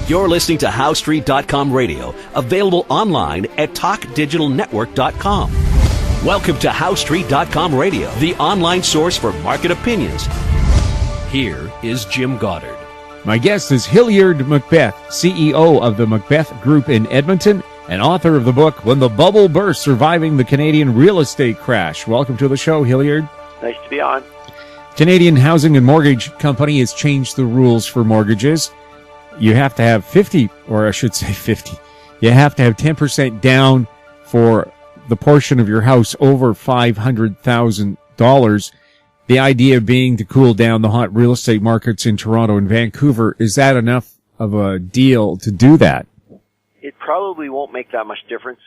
You're listening to HowStreet.com radio, available online at TalkDigitalNetwork.com. Welcome to HowStreet.com radio, the online source for market opinions. Here is Jim Goddard. My guest is Hilliard Macbeth, CEO of the Macbeth Group in Edmonton and author of the book, When the Bubble Burst, Surviving the Canadian Real Estate Crash. Welcome to the show, Hilliard. Nice to be on. Canadian Housing and Mortgage Company has changed the rules for mortgages. You have to have 50, or I should say 50. You have to have 10% down for the portion of your house over $500,000. The idea being to cool down the hot real estate markets in Toronto and Vancouver. Is that enough of a deal to do that? It probably won't make that much difference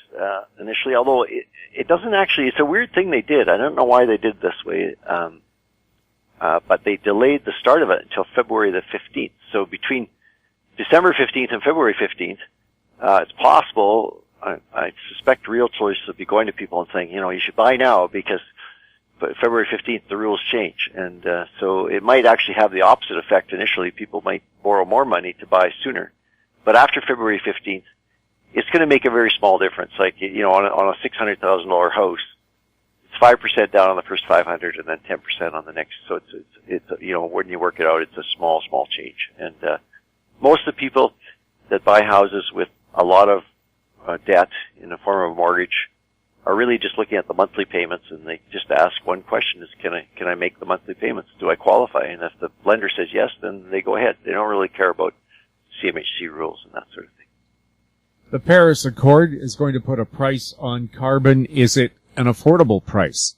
initially, although it doesn't actually. It's a weird thing they did. I don't know why they did this way, but they delayed the start of it until February the 15th. So between December 15th and February 15th, it's possible, I suspect realtors will be going to people and saying, you should buy now because February 15th, the rules change. And so it might actually have the opposite effect initially. People might borrow more money to buy sooner. But after February 15th, it's going to make a very small difference. Like, on a $600,000 house, it's 5% down on the first 500 and then 10% on the next. So it's when you work it out, it's a small change. And most of the people that buy houses with a lot of debt in the form of a mortgage are really just looking at the monthly payments, and they just ask one question: is can I make the monthly payments? Do I qualify? And if the lender says yes, then they go ahead. They don't really care about CMHC rules and that sort of thing. The Paris Accord is going to put a price on carbon. Is it an affordable price?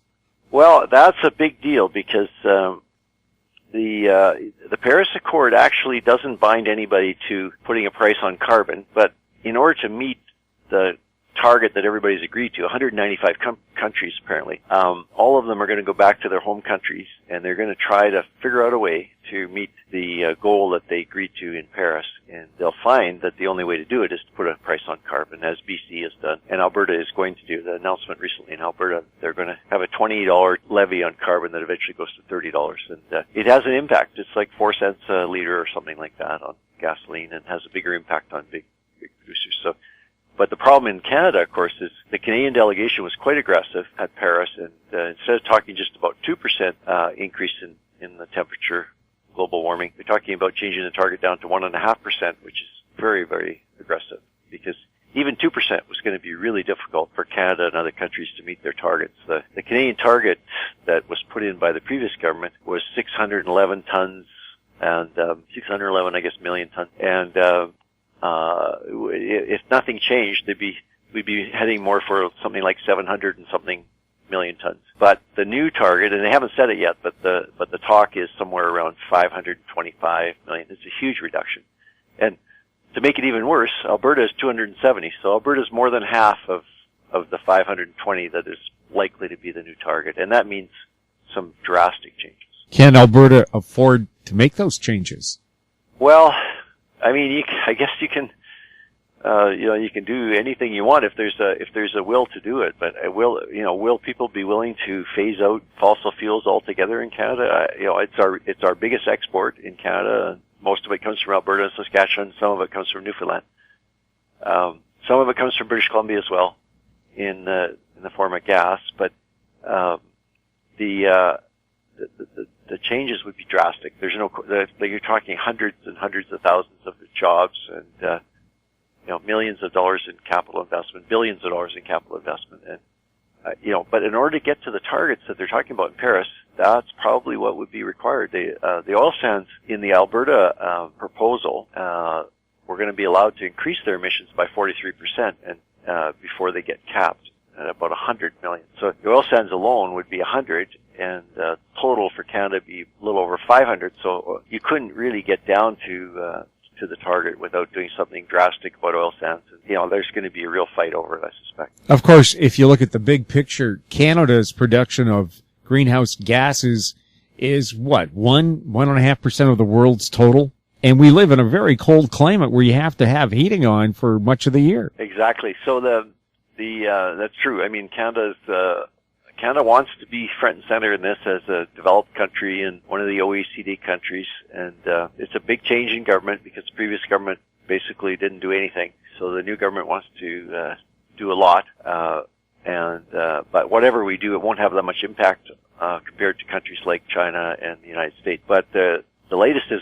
Well, that's a big deal because the Paris Accord actually doesn't bind anybody to putting a price on carbon, but in order to meet the target that everybody's agreed to, 195 countries apparently, all of them are going to go back to their home countries, and they're going to try to figure out a way to meet the goal that they agreed to in Paris. And they'll find that the only way to do it is to put a price on carbon, as BC has done, and Alberta is going to do. The announcement recently in Alberta, they're going to have a $20 levy on carbon that eventually goes to $30, and it has an impact. It's like 4 cents a liter or something like that on gasoline, and has a bigger impact on big producers. But the problem in Canada, of course, is the Canadian delegation was quite aggressive at Paris, and instead of talking just about 2% increase in the temperature, global warming, they're talking about changing the target down to 1.5%, which is very, very aggressive, because even 2% was going to be really difficult for Canada and other countries to meet their targets. The Canadian target that was put in by the previous government was 611 tons, and 611, I guess, million tons, and if nothing changed, we'd be heading more for something like 700 and something million tons. But the new target, and they haven't said it yet, but the talk is somewhere around 525 million. It's a huge reduction. And to make it even worse, Alberta is 270. So Alberta is more than half of the 520 that is likely to be the new target. And that means some drastic changes. Can Alberta afford to make those changes? Well, I mean, I guess you can, you can do anything you want if there's a will to do it. But will people be willing to phase out fossil fuels altogether in Canada? It's our biggest export in Canada. Most of it comes from Alberta and Saskatchewan. Some of it comes from Newfoundland. Some of it comes from British Columbia as well, in the form of gas. But the changes would be drastic. There's you're talking hundreds and hundreds of thousands of jobs, and millions of dollars in capital investment, billions of dollars in capital investment, and but in order to get to the targets that they're talking about in Paris, that's probably what would be required. The oil sands in the Alberta proposal were going to be allowed to increase their emissions by 43%, and before they get capped at about 100 million. So the oil sands alone would be 100. And total for Canada would be a little over 500. So you couldn't really get down to the target without doing something drastic about oil sands. And, there's going to be a real fight over it, I suspect. Of course, if you look at the big picture, Canada's production of greenhouse gases is what, 1.5% of the world's total? And we live in a very cold climate where you have to have heating on for much of the year. Exactly. So that's true. I mean, Canada wants to be front and center in this as a developed country and one of the OECD countries, and it's a big change in government because the previous government basically didn't do anything. So the new government wants to do a lot, but whatever we do, it won't have that much impact compared to countries like China and the United States. But the latest is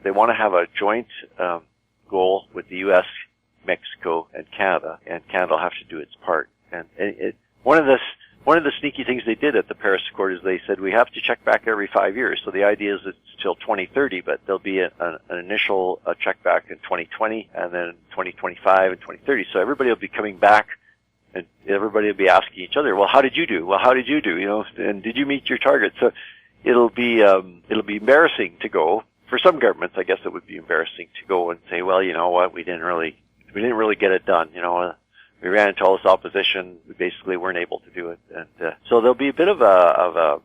they want to have a joint goal with the U.S., Mexico, and Canada will have to do its part. And one of the sneaky things they did at the Paris Accord is they said we have to check back every 5 years. So the idea is it's till 2030, but there'll be an initial check back in 2020, and then 2025 and 2030. So everybody will be coming back, and everybody will be asking each other, well, how did you do? Well, how did you do? You know, and did you meet your target? So it'll be embarrassing to go. For some governments, I guess it would be embarrassing to go and say, well, you know what, we didn't really get it done. You know, we ran into all this opposition. We basically weren't able to do it, and so there'll be a bit of a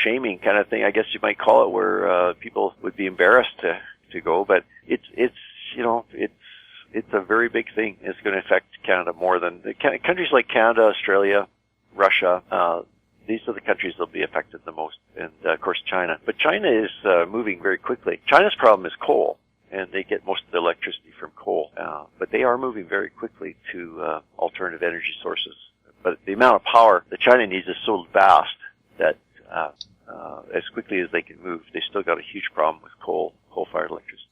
shaming kind of thing, I guess you might call it, where people would be embarrassed to go. But it's a very big thing. It's going to affect Canada more than countries like Canada, Australia, Russia. These are the countries that'll be affected the most, and of course China. But China is moving very quickly. China's problem is coal, and they get most of their electricity from coal. But they are moving very quickly to alternative energy sources. But the amount of power that China needs is so vast that as quickly as they can move, they still got a huge problem with coal-fired electricity.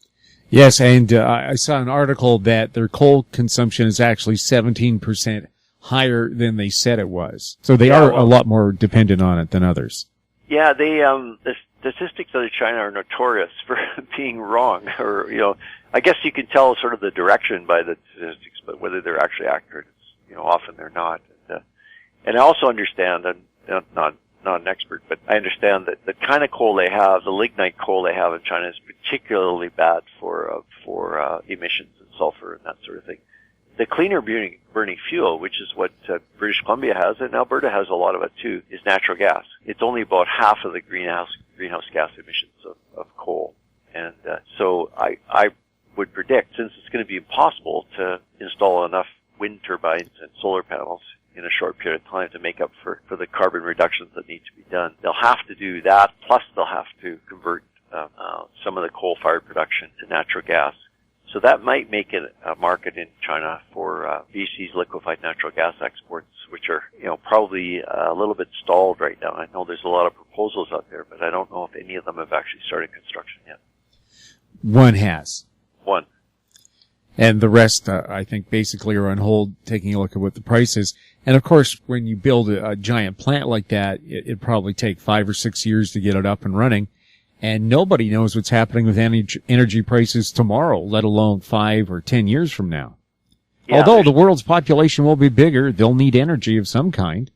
Yes, and I saw an article that their coal consumption is actually 17% higher than they said it was. So they are a lot more dependent on it than others. Yeah, the statistics out of China are notorious for being wrong, or, you know, I guess you can tell sort of the direction by the statistics, but whether they're actually accurate, you know, often they're not. And I also understand, I'm not an expert, but I understand that the kind of coal they have, the lignite coal they have in China, is particularly bad for emissions and sulfur and that sort of thing. The cleaner burning fuel, which is what British Columbia has, and Alberta has a lot of it too, is natural gas. It's only about half of the greenhouse gas emissions of coal. And so I would predict, since it's going to be impossible to install enough wind turbines and solar panels in a short period of time to make up for the carbon reductions that need to be done, they'll have to do that, plus they'll have to convert some of the coal-fired production to natural gas. So that might make it a market in China for BC's liquefied natural gas exports, which are, you know, probably a little bit stalled right now. I know there's a lot of proposals out there, but I don't know if any of them have actually started construction yet. One has. One. And the rest, I think, basically are on hold, taking a look at what the price is. And of course, when you build a giant plant like that, it'd probably take 5 or 6 years to get it up and running. And nobody knows what's happening with energy prices tomorrow, let alone 5 or 10 years from now. Yeah, although the world's population will be bigger, they'll need energy of some kind.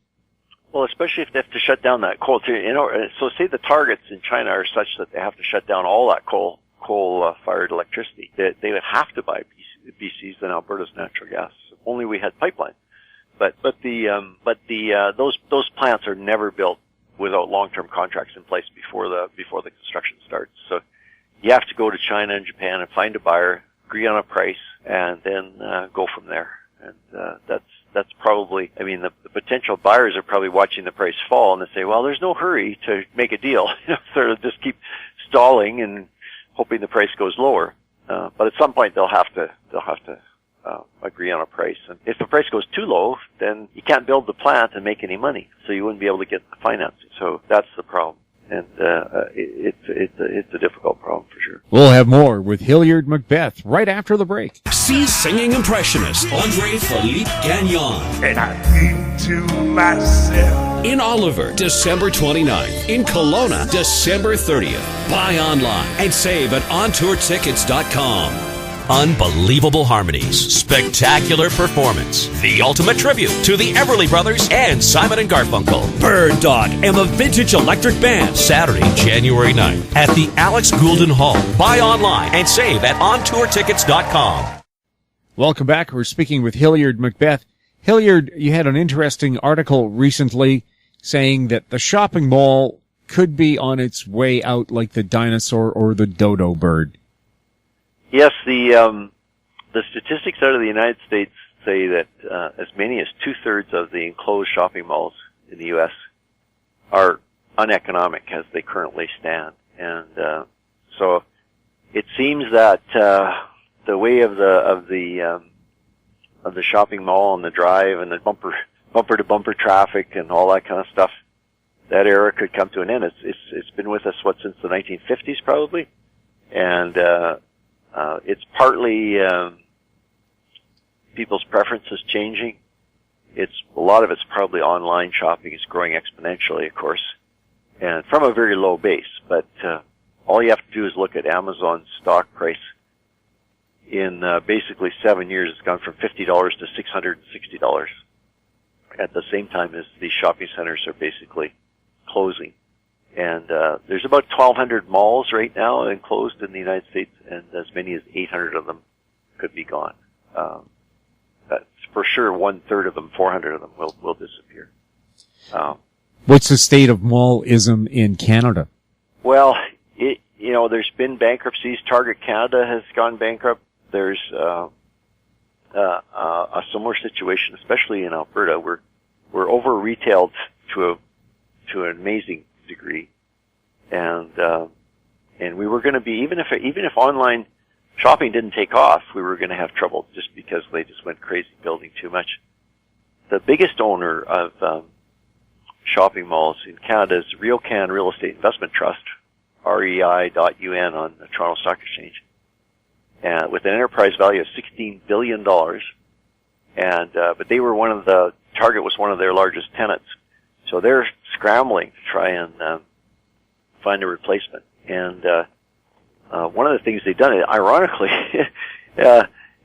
Well, especially if they have to shut down that coal. You know, so say the targets in China are such that they have to shut down all that coal-fired electricity. They would have to buy BC's and Alberta's natural gas. Only we had pipelines. But those plants are never built without long-term contracts in place before the construction starts. So you have to go to China and Japan and find a buyer, agree on a price, and then go from there. And that's probably, I mean, the potential buyers are probably watching the price fall, and they say, well, there's no hurry to make a deal. Sort of just keep stalling and hoping the price goes lower. But at some point they'll have to agree on a price. And if the price goes too low, then you can't build the plant and make any money. So you wouldn't be able to get the financing. So that's the problem. And it's a difficult problem for sure. We'll have more with Hilliard Macbeth right after the break. See singing impressionist Andre Philippe Gagnon. And I think to myself. In Oliver, December 29th. In Kelowna, December 30th. Buy online and save at ontourtickets.com. Unbelievable harmonies, spectacular performance, the ultimate tribute to the Everly Brothers and Simon & Garfunkel. Bird Dog and the Vintage Electric Band, Saturday, January 9th at the Alex Goulden Hall. Buy online and save at ontourtickets.com. Welcome back. We're speaking with Hilliard Macbeth. Hilliard, you had an interesting article recently saying that the shopping mall could be on its way out like the dinosaur or the dodo bird. Yes, the statistics out of the United States say that as many as 2/3 of the enclosed shopping malls in the U.S. are uneconomic as they currently stand, and so it seems that the way of the shopping mall and the drive and the bumper to bumper traffic and all that kind of stuff, that era could come to an end. It's been with us since the 1950s probably, and it's partly people's preferences changing. A lot of it's probably online shopping is growing exponentially, of course, and from a very low base. But all you have to do is look at Amazon's stock price. In basically 7 years, it's gone from $50 to $660. At the same time as the shopping centers are basically closing. And there's about 1,200 malls right now enclosed in the United States, and as many as 800 of them could be gone. That's for sure 1/3 of them, 400 of them will disappear. What's the state of mallism in Canada? Well, there's been bankruptcies. Target Canada has gone bankrupt. There's a similar situation, especially in Alberta. We're over retailed to an amazing degree, and we were going to be even if online shopping didn't take off, we were going to have trouble just because they just went crazy building too much. The biggest owner of shopping malls in Canada is RioCan Real Estate Investment Trust, REI.UN on the Toronto Stock Exchange, with an enterprise value of $16 billion. But they were Target was one of their largest tenants. So they're scrambling to try and find a replacement. And one of the things they've done, ironically,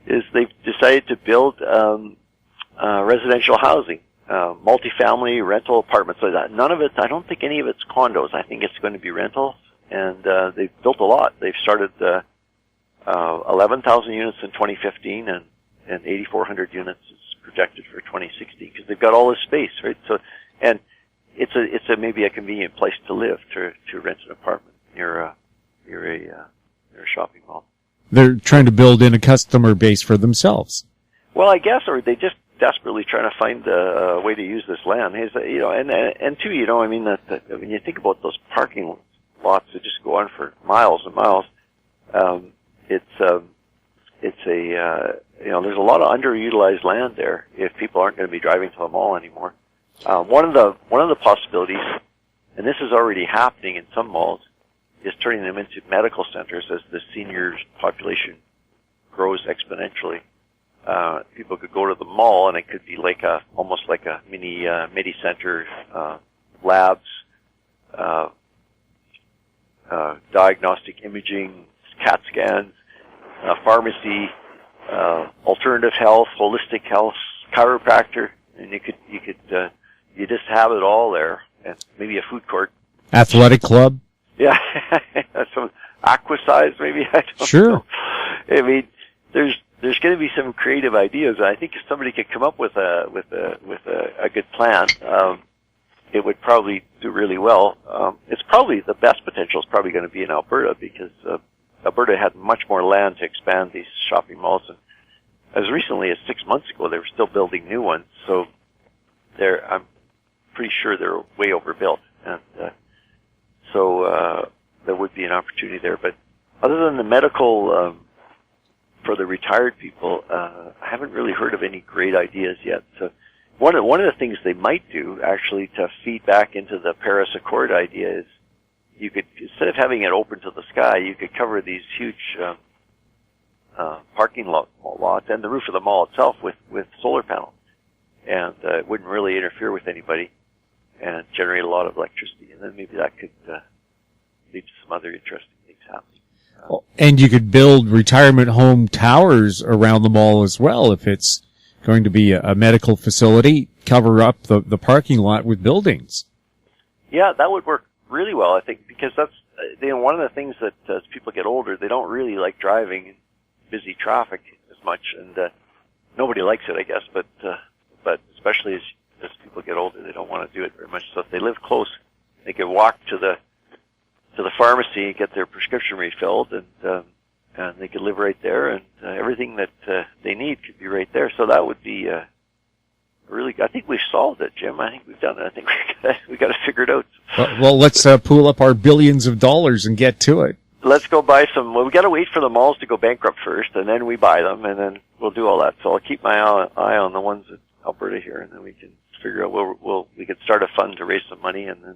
is they've decided to build residential housing, multifamily rental apartments. So none of it, I don't think any of it's condos. I think it's going to be rentals. And they've built a lot. They've started 11,000 units in 2015 and 8,400 units is projected for 2016 because they've got all this space, right? So, and it's maybe a convenient place to live to rent an apartment near a shopping mall. They're trying to build in a customer base for themselves. Well, I guess, or they just desperately trying to find a way to use this land. And too, when you think about those parking lots that just go on for miles and miles, there's a lot of underutilized land there if people aren't going to be driving to the mall anymore. One of the possibilities, and this is already happening in some malls, is turning them into medical centers as the senior population grows exponentially. People could go to the mall and it could be almost like a mini center, labs, diagnostic imaging, CAT scans, pharmacy, alternative health, holistic health, chiropractor, and you just have it all there, and maybe a food court, athletic club. Yeah, some aquasize maybe. I don't sure. know. I mean, there's going to be some creative ideas. I think if somebody could come up with a good plan, it would probably do really well. It's probably the best potential is probably going to be in Alberta because Alberta had much more land to expand these shopping malls, and as recently as 6 months ago, they were still building new ones. So I'm pretty sure they're way overbuilt, and so there would be an opportunity there. But other than the medical for the retired people, I haven't really heard of any great ideas yet. So one of the things they might do actually to feed back into the Paris Accord idea is you could, instead of having it open to the sky, you could cover these huge parking lots and the roof of the mall itself with solar panels, and it wouldn't really interfere with anybody and generate a lot of electricity, and then maybe that could lead to some other interesting things happening. And you could build retirement home towers around the mall as well if it's going to be a medical facility, cover up the parking lot with buildings. Yeah, that would work really well, I think, because that's one of the things that as people get older, they don't really like driving in busy traffic as much, and nobody likes it, I guess, but especially as people get older, they don't want to do it very much. So if they live close, they can walk to the pharmacy and get their prescription refilled, and they could live right there, and everything that they need could be right there. So that would be really, I think we've solved it, Jim. I think we've done it. I think we got to figure it out. Well, let's pool up our billions of dollars and get to it. let's go buy some. Well, we got to wait for the malls to go bankrupt first, and then we buy them, and then we'll do all that. So I'll keep my eye on the ones in Alberta here, and then we can figure out we could start a fund to raise some money and then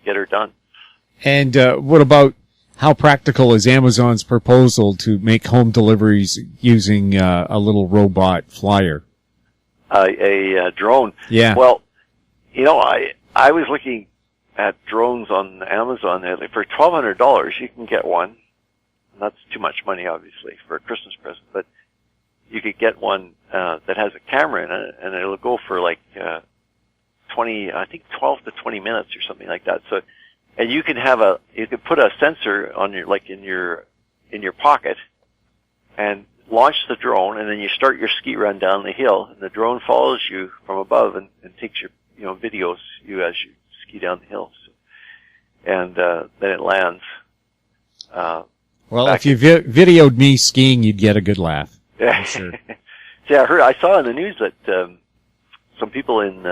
get her done. And what about how practical is Amazon's proposal to make home deliveries using a little robot flyer? A drone. Yeah. Well, I was looking at drones on Amazon. For $1,200, you can get one. And that's too much money, obviously, for a Christmas present. But you could get one that has a camera in it, and it'll go for like 12 to 20 minutes or something like that. So, and you could put a sensor on in your pocket, and launch the drone, and then you start your ski run down the hill, and the drone follows you from above and takes your videos you as you ski down the hill. So, and then it lands. Well, if you videoed me skiing, you'd get a good laugh. Yeah, sure. See, I saw in the news that some people in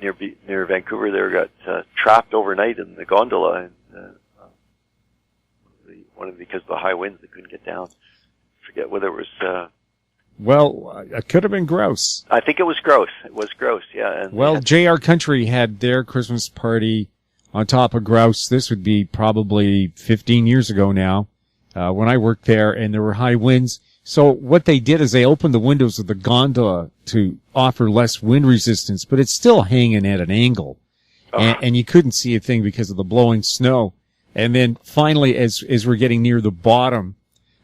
near Vancouver there got trapped overnight in the gondola, and because of the high winds they couldn't get down. Forget whether it was. Well, it could have been gross. I think it was gross. It was gross, yeah. And well, JR Country had their Christmas party on top of grouse. This would be probably 15 years ago now, when I worked there, and there were high winds. So what they did is they opened the windows of the gondola to offer less wind resistance, but it's still hanging at an angle. And you couldn't see a thing because of the blowing snow. And then finally, as we're getting near the bottom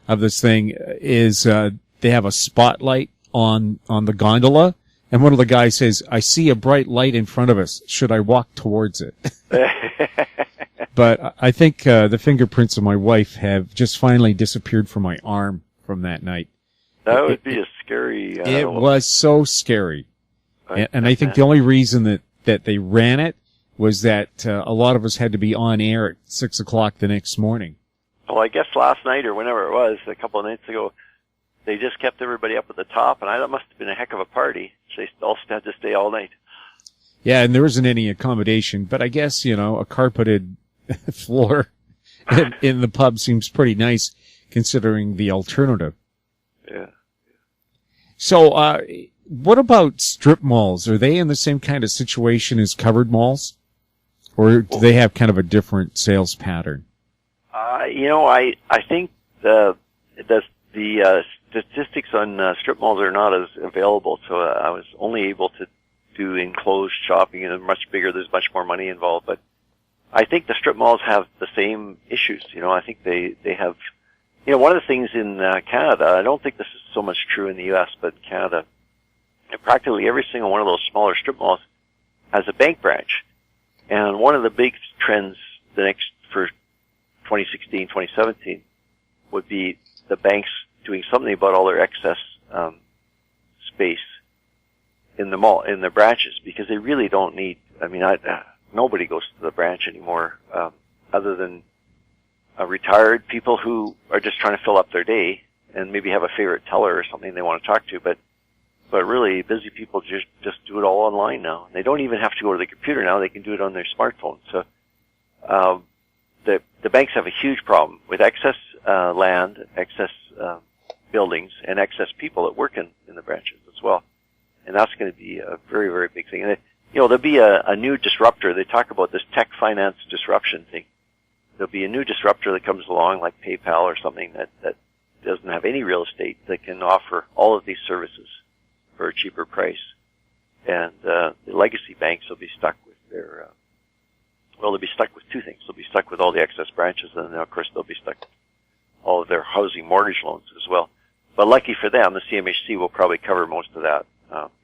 of this thing, they have a spotlight on the gondola. And one of the guys says, "I see a bright light in front of us. Should I walk towards it?" But I think the fingerprints of my wife have just finally disappeared from my arm from that night. That would be a scary... It was so scary. And I think the only reason that they ran it was that a lot of us had to be on air at 6 o'clock the next morning. Well, I guess last night or whenever it was, a couple of nights ago, they just kept everybody up at the top, and that must have been a heck of a party. They all had to stay all night. Yeah, and there wasn't any accommodation, but I guess, a carpeted floor in the pub seems pretty nice considering the alternative. Yeah. So, what about strip malls? Are they in the same kind of situation as covered malls? Or do they have kind of a different sales pattern? I think the statistics on strip malls are not as available, so I was only able to do enclosed shopping, and much bigger. There's much more money involved, but I think the strip malls have the same issues. I think they have. One of the things in Canada, I don't think this is so much true in the U.S., but Canada, practically every single one of those smaller strip malls has a bank branch. And one of the big trends for 2016, 2017 would be the banks doing something about all their excess space in the mall, in the branches, because they really don't need. Nobody goes to the branch anymore, other than retired people who are just trying to fill up their day and maybe have a favorite teller or something they want to talk to. But really, busy people just do it all online now. They don't even have to go to the computer now. They can do it on their smartphone. So the banks have a huge problem with excess land, excess buildings, and excess people that work in the branches as well. And that's going to be a very, very big thing. And there'll be a new disruptor. They talk about this tech finance disruption thing. There'll be a new disruptor that comes along, like PayPal or something that doesn't have any real estate, that can offer all of these services for a cheaper price. And the legacy banks will be stuck with they'll be stuck with two things. They'll be stuck with all the excess branches, and then, of course, they'll be stuck with all of their housing mortgage loans as well. But lucky for them, the CMHC will probably cover most of that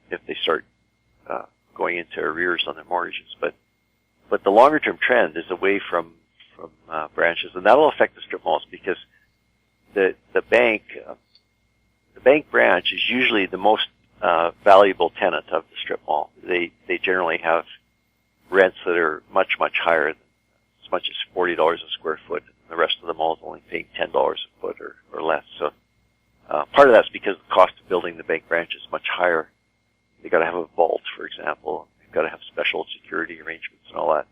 if they start going into arrears on their mortgages. But the longer-term trend is away from branches, and that'll affect the strip malls, because the bank branch is usually the most valuable tenant of the strip mall. They generally have rents that are much, much higher, as much as $40 a square foot. The rest of the mall is only paying $10 a foot or less. So part of that's because the cost of building the bank branch is much higher. They got to have a vault, for example. They've got to have special security arrangements and all that,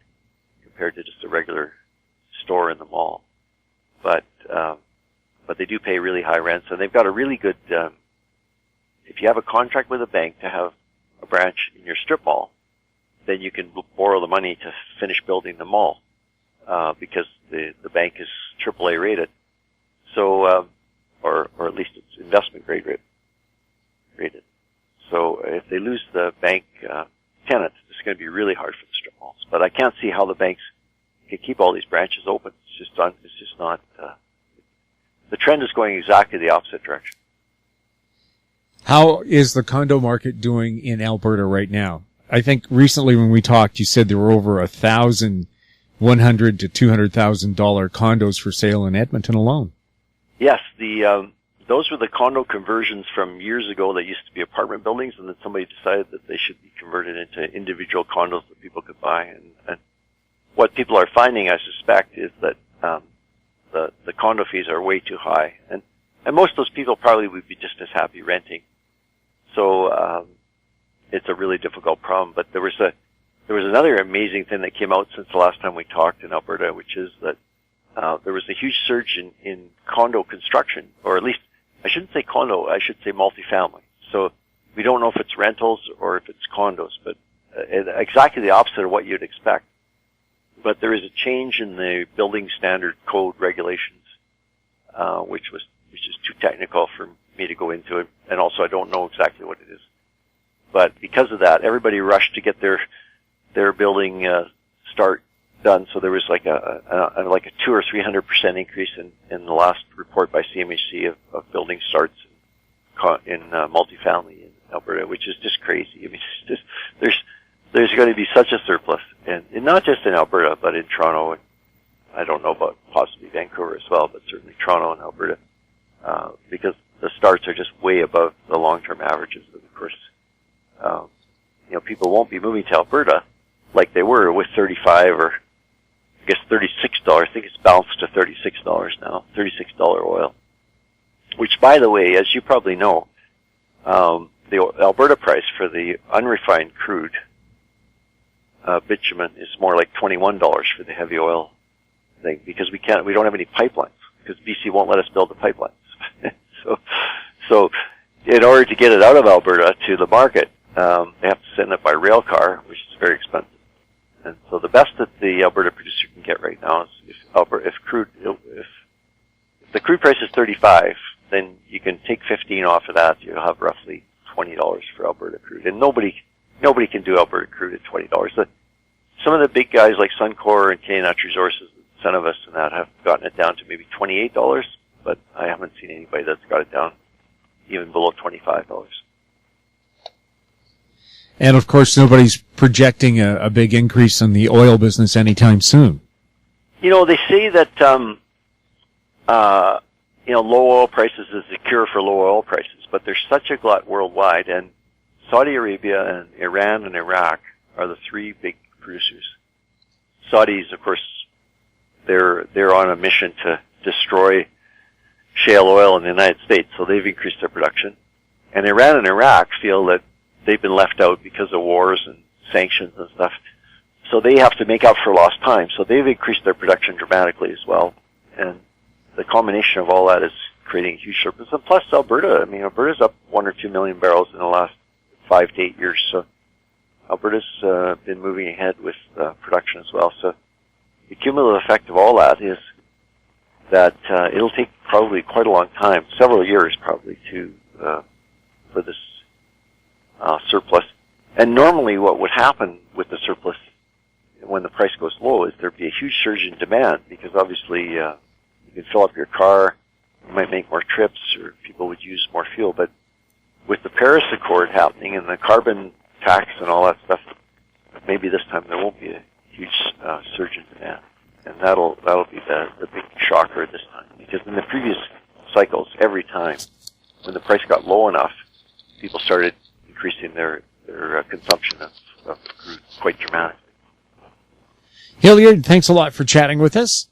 compared to just a regular store in the mall. but they do pay really high rents, and they've got a really good. If you have a contract with a bank to have a branch in your strip mall, then you can borrow the money to finish building the mall, because the bank is AAA rated. So, or at least it's investment grade rated. So if they lose the bank tenants, it's going to be really hard for the strip malls. But I can't see how the banks can keep all these branches open. It's just not. The trend is going exactly the opposite direction. How is the condo market doing in Alberta right now? I think recently when we talked, you said there were over 1,100 to $200,000 condos for sale in Edmonton alone. Yes, those were the condo conversions from years ago that used to be apartment buildings, and then somebody decided that they should be converted into individual condos that people could buy. And what people are finding, I suspect, is that the condo fees are way too high, and most of those people probably would be just as happy renting. So it's a really difficult problem. But there was another amazing thing that came out since the last time we talked in Alberta, which is that there was a huge surge in condo construction, or at least I shouldn't say condo, I should say multifamily. So we don't know if it's rentals or if it's condos, but exactly the opposite of what you'd expect. But there is a change in the building standard code regulations, which is too technical for me to go into it, and also I don't know exactly what it is. But because of that, everybody rushed to get their building start done. So there was like a 200 or 300% increase in the last report by CMHC of building starts in multifamily in Alberta, which is just crazy. I mean, it's just there's going to be such a surplus, and not just in Alberta, but in Toronto, and I don't know about possibly Vancouver as well, but certainly Toronto and Alberta, because the starts are just way above the long-term averages. And of course, people won't be moving to Alberta like they were with $35 or I guess $36. I think it's bounced to $36 now, $36 oil. Which, by the way, as you probably know, the Alberta price for the unrefined crude bitumen is more like $21 for the heavy oil thing, because we don't have any pipelines, because BC won't let us build the pipelines. So in order to get it out of Alberta to the market, they have to send it by rail car, which is very expensive. And so the best that the Alberta producer can get right now is if the crude price is $35, then you can take 15 off of that. You'll have roughly $20 for Alberta crude, and nobody can do Alberta crude at $20. Some of the big guys like Suncor and Canadian Natural Resources, Cenovus, and that have gotten it down to maybe $28, but I haven't seen anybody that's got it down even below $25. And of course, nobody's projecting a big increase in the oil business anytime soon. They say that low oil prices is the cure for low oil prices, but there's such a glut worldwide, and Saudi Arabia and Iran and Iraq are the three big producers. Saudis, of course, they're on a mission to destroy shale oil in the United States, so they've increased their production. And Iran and Iraq feel that they've been left out because of wars and sanctions and stuff. So they have to make up for lost time. So they've increased their production dramatically as well. And the combination of all that is creating a huge surplus. And plus Alberta, Alberta's up 1 or 2 million barrels in the last 5 to 8 years. So Alberta's been moving ahead with production as well. So the cumulative effect of all that is that it'll take probably quite a long time, several years probably, for this surplus. And normally what would happen with the surplus when the price goes low is there'd be a huge surge in demand, because obviously you can fill up your car, you might make more trips, or people would use more fuel. But with the Paris Accord happening and the carbon tax and all that stuff, maybe this time there won't be a huge surge in demand. And that'll be the big shocker this time, because in the previous cycles, every time when the price got low enough, people started increasing their consumption of crude quite dramatically. Hilliard, thanks a lot for chatting with us.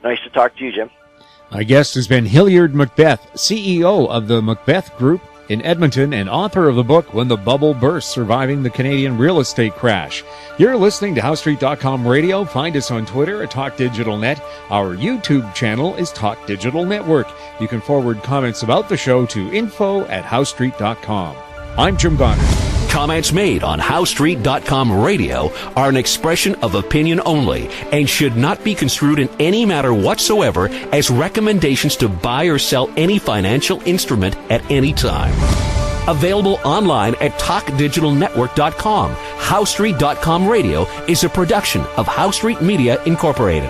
Nice to talk to you, Jim. My guest has been Hilliard Macbeth, CEO of the Macbeth Group, in Edmonton and author of the book When the Bubble Burst, Surviving the Canadian Real Estate Crash. You're listening to HowStreet.com radio. Find us on Twitter at Talk Digital Net. Our YouTube channel is Talk Digital Network. You can forward comments about the show to info@HowStreet.com. I'm Jim Goddard. Comments made on HowStreet.com radio are an expression of opinion only and should not be construed in any matter whatsoever as recommendations to buy or sell any financial instrument at any time. Available online at TalkDigitalNetwork.com. HowStreet.com radio is a production of HowStreet Media Incorporated.